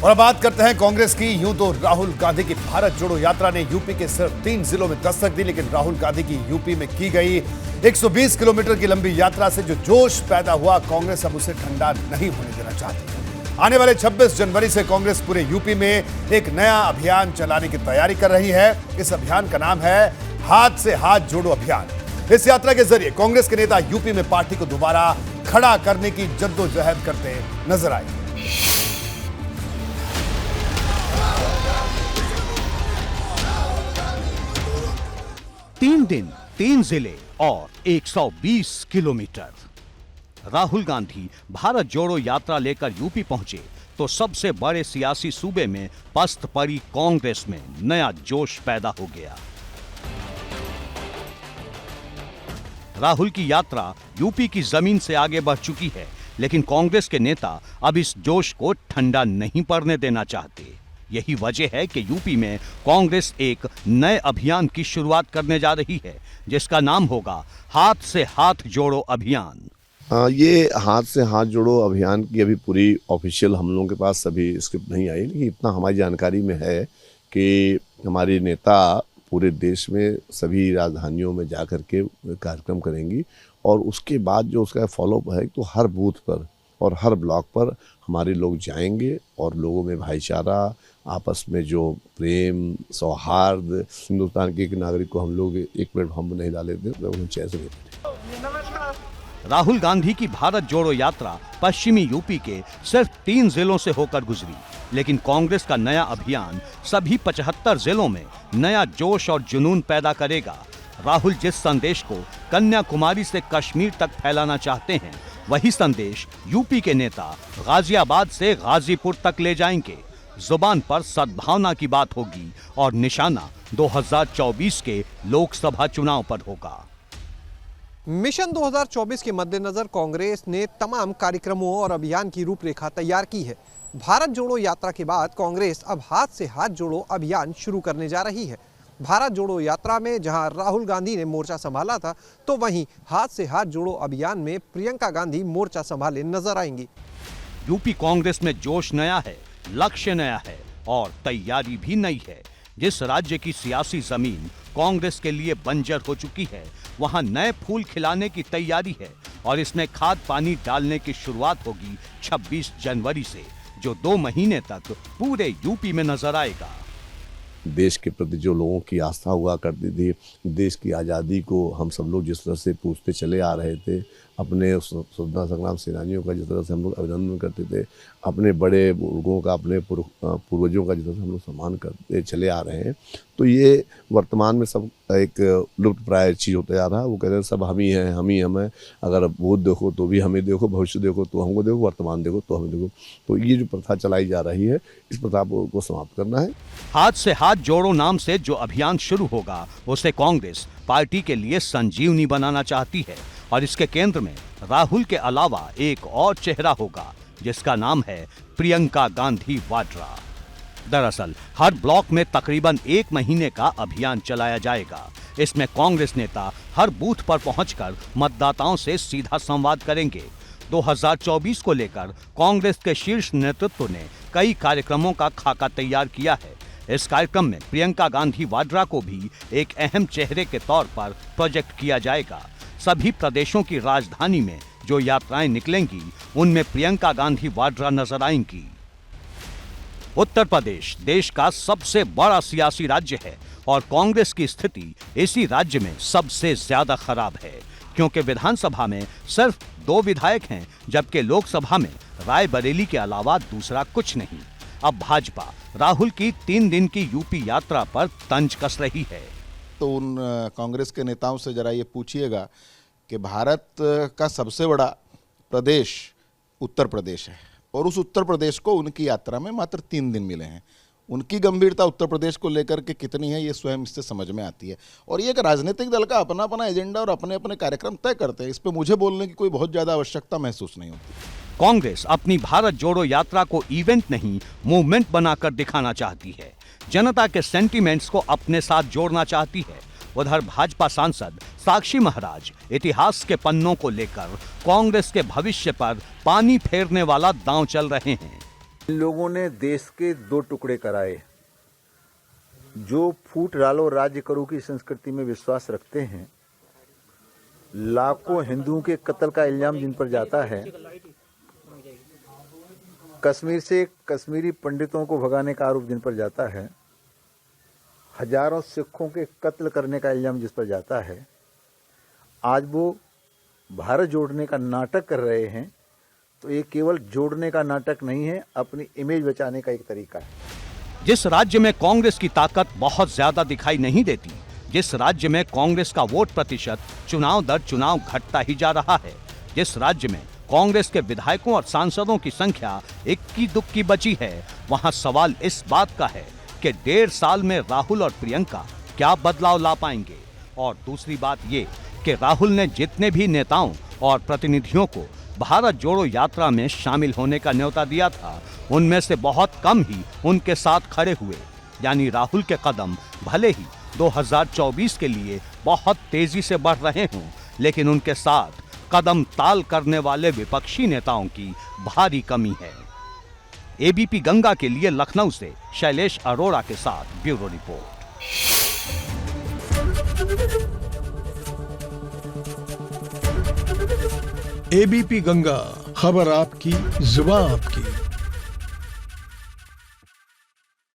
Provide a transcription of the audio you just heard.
और अब बात करते हैं कांग्रेस की। यूं तो राहुल गांधी की भारत जोड़ो यात्रा ने यूपी के सिर्फ 3 जिलों में दस्तक दी, लेकिन राहुल गांधी की यूपी में की गई 120 किलोमीटर की लंबी यात्रा से जो जोश पैदा हुआ, कांग्रेस अब उसे ठंडा नहीं होने देना चाहती। आने वाले 26 जनवरी से कांग्रेस पूरे यूपी में एक नया अभियान चलाने की तैयारी कर रही है। इस अभियान का नाम है हाथ से हाथ जोड़ो अभियान। इस यात्रा के जरिए कांग्रेस के नेता यूपी में पार्टी को दोबारा खड़ा करने की जद्दोजहद करते नजर आए। 3 दिन, 3 जिले और 120 किलोमीटर। राहुल गांधी भारत जोड़ो यात्रा लेकर यूपी पहुंचे तो सबसे बड़े सियासी सूबे में पस्त पड़ी कांग्रेस में नया जोश पैदा हो गया। राहुल की यात्रा यूपी की जमीन से आगे बढ़ चुकी है, लेकिन कांग्रेस के नेता अब इस जोश को ठंडा नहीं पड़ने देना चाहते। यही वजह है कि यूपी में कांग्रेस एक नए अभियान की शुरुआत करने जा रही है, जिसका नाम होगा हाथ से हाथ जोड़ो अभियान। ये हाथ से हाथ जोड़ो अभियान की अभी पूरी ऑफिशियल हम लोगों के पास अभी स्क्रिप्ट नहीं आई, लेकिन इतना हमारी जानकारी में है कि हमारे नेता पूरे देश में सभी राजधानियों में जा कर के कार्यक्रम करेंगी और उसके बाद जो उसका फॉलोअप है तो हर बूथ पर और हर ब्लॉक पर हमारे लोग जाएंगे और लोगों में भाईचारा, आपस में जो प्रेम, सौहार्द, हिंदुस्तान के एक नागरिक को हम लोग एक मिनट हम नहीं डाले थे तो हम चैन से नहीं बैठे। राहुल गांधी की भारत जोड़ो यात्रा पश्चिमी यूपी के सिर्फ 3 जिलों से होकर गुजरी, लेकिन कांग्रेस का नया अभियान सभी 75 जिलों में नया जोश और जुनून पैदा करेगा। राहुल जिस संदेश को कन्याकुमारी से कश्मीर तक फैलाना चाहते हैं, वही संदेश यूपी के नेता गाजियाबाद से गाजीपुर तक ले जाएंगे। जुबान पर सद्भावना की बात होगी और निशाना 2024 के लोकसभा चुनाव पर होगा। मिशन 2024 के मद्देनजर कांग्रेस ने तमाम कार्यक्रमों और अभियान की रूपरेखा तैयार की है। भारत जोड़ो यात्रा के बाद कांग्रेस अब हाथ से हाथ जोड़ो अभियान शुरू करने जा रही है। भारत जोड़ो यात्रा में जहां राहुल गांधी ने मोर्चा संभाला था, तो वहीं हाथ से हाथ जोड़ो अभियान में प्रियंका गांधी मोर्चा संभाले नजर आएंगी। यूपी कांग्रेस में जोश नया है, लक्ष्य नया है और तैयारी भी नई है। जिस राज्य की सियासी जमीन कांग्रेस के लिए बंजर हो चुकी है, वहां नए फूल खिलाने की तैयारी है और इसमें खाद पानी डालने की शुरुआत होगी 26 जनवरी से, जो 2 महीने तक पूरे यूपी में नजर आएगा। देश के प्रति जो लोगों की आस्था हुआ करती थी, देश की आज़ादी को हम सब लोग जिस तरह से पूछते चले आ रहे थे, अपने स्वतंत्रता संग्राम सेनानियों का जिस तरह से हम लोग अभिनंदन करते थे, अपने बड़े बुजुर्गों का, अपने पूर्वजों का जिस तरह से हम लोग सम्मान करते चले आ रहे हैं, तो ये वर्तमान में सब एक लुप्त प्राय चीज़ होता जा रहा है। वो कहते हैं सब हम ही हैं, हम ही हम हैं। अगर भूत देखो तो भी हमें देखो, भविष्य देखो तो हमको देखो, वर्तमान देखो तो हमें देखो। तो ये जो प्रथा चलाई जा रही है, इस प्रथा को समाप्त करना है। हाथ से हाथ जोड़ो नाम से जो अभियान शुरू होगा, उसे कांग्रेस पार्टी के लिए संजीवनी बनाना चाहती है और इसके केंद्र में राहुल के अलावा एक और चेहरा होगा, जिसका नाम है प्रियंका गांधी वाड्रा। दरअसल हर ब्लॉक में तकरीबन 1 महीने का अभियान चलाया जाएगा। इसमें कांग्रेस नेता हर बूथ पर पहुंचकर मतदाताओं से सीधा संवाद करेंगे। 2024 को लेकर कांग्रेस के शीर्ष नेतृत्व ने कई कार्यक्रमों का खाका तैयार किया है। इस कार्यक्रम में प्रियंका गांधी वाड्रा को भी एक अहम चेहरे के तौर पर प्रोजेक्ट किया जाएगा। सभी प्रदेशों की राजधानी में जो यात्राएं निकलेंगी, उनमें प्रियंका गांधी वाड्रा नजर आएंगी। उत्तर प्रदेश देश का सबसे बड़ा सियासी राज्य है और कांग्रेस की स्थिति इसी राज्य में सबसे ज्यादा खराब है, क्योंकि विधानसभा में सिर्फ 2 विधायक हैं, जबकि लोकसभा में रायबरेली के अलावा दूसरा कुछ नहीं। अब भाजपा राहुल की 3 दिन की यूपी यात्रा पर तंज कस रही है। तो उन कांग्रेस के नेताओं से जरा ये पूछिएगा कि भारत का सबसे बड़ा प्रदेश उत्तर प्रदेश है और उस उत्तर प्रदेश को उनकी यात्रा में मात्र 3 दिन मिले हैं। उनकी गंभीरता उत्तर प्रदेश को लेकर के कितनी है, ये स्वयं इससे समझ में आती है। और ये एक राजनीतिक दल का अपना अपना एजेंडा और अपने अपने कार्यक्रम तय करते हैं। इस पर मुझे बोलने की कोई बहुत ज़्यादा आवश्यकता महसूस नहीं होती। कांग्रेस अपनी भारत जोड़ो यात्रा को इवेंट नहीं, मूवमेंट बनाकर दिखाना चाहती है। जनता के सेंटीमेंट्स को अपने साथ जोड़ना चाहती है। उधर भाजपा सांसद साक्षी महाराज इतिहास के पन्नों को लेकर कांग्रेस के भविष्य पर पानी फेरने वाला दांव चल रहे हैं। इन लोगों ने देश के दो टुकड़े कराए। जो फूट डालो राज्य करो की संस्कृति में विश्वास रखते हैं, लाखों हिंदुओं के कत्ल का इल्जाम जिन पर जाता है, कश्मीर से कश्मीरी पंडितों को भगाने का आरोप जिन पर जाता है, हजारों सिखों के कत्ल करने का इल्जाम जिस पर जाता है, आज वो भारत जोड़ने का नाटक कर रहे हैं। तो ये केवल जोड़ने का नाटक नहीं है, अपनी इमेज बचाने का एक तरीका है। जिस राज्य में कांग्रेस की ताकत बहुत ज्यादा दिखाई नहीं देती, जिस राज्य में कांग्रेस का वोट प्रतिशत चुनाव दर चुनाव घटता ही जा रहा है, जिस राज्य में कांग्रेस के विधायकों और सांसदों की संख्या इक्की दुक्की बची है, वहां सवाल इस बात का है कि 1.5 साल में राहुल और प्रियंका क्या बदलाव ला पाएंगे। और दूसरी बात ये कि राहुल ने जितने भी नेताओं और प्रतिनिधियों को भारत जोड़ो यात्रा में शामिल होने का न्योता दिया था, उनमें से बहुत कम ही उनके साथ खड़े हुए। यानी राहुल के कदम भले ही 2024 के लिए बहुत तेजी से बढ़ रहे हों, लेकिन उनके साथ कदम ताल करने वाले विपक्षी नेताओं की भारी कमी है। एबीपी गंगा के लिए लखनऊ से शैलेश अरोड़ा के साथ ब्यूरो रिपोर्ट। एबीपी गंगा, खबर आपकी, जुबान आपकी।